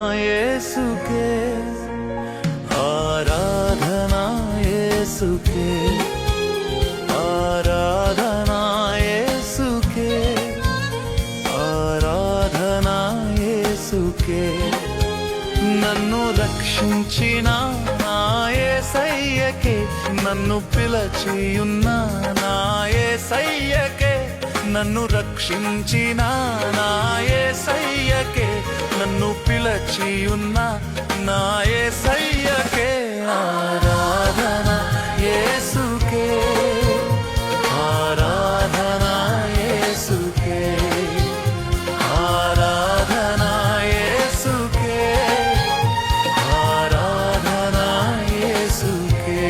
యేసుకే ఆరాధనా యేసుకే ఆరాధనా యేసుకే ఆరాధనా యేసుకే నన్ను రక్షించిన నా యేసయ్యకే నన్ను పిలచియున్న నా యేసయ్యకే నన్ను రక్షించిన నా యేసయ్యకే నన్ను పిలచియున్న నా యేసయ్యకే ఆరాధన యేసుకే ఆరాధన యేసుకే ఆరాధన యేసుకే ఆరాధన యేసుకే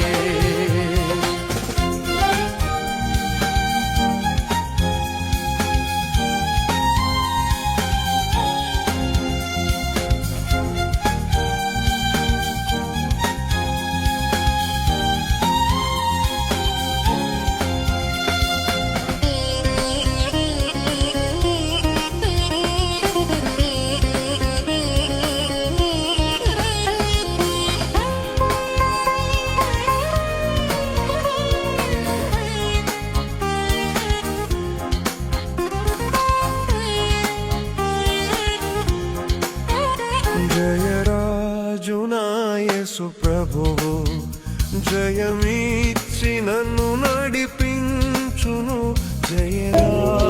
జయరాజునా యేసు ప్రభువు జయమిచ్చి నన్ను నడిపించును జయరా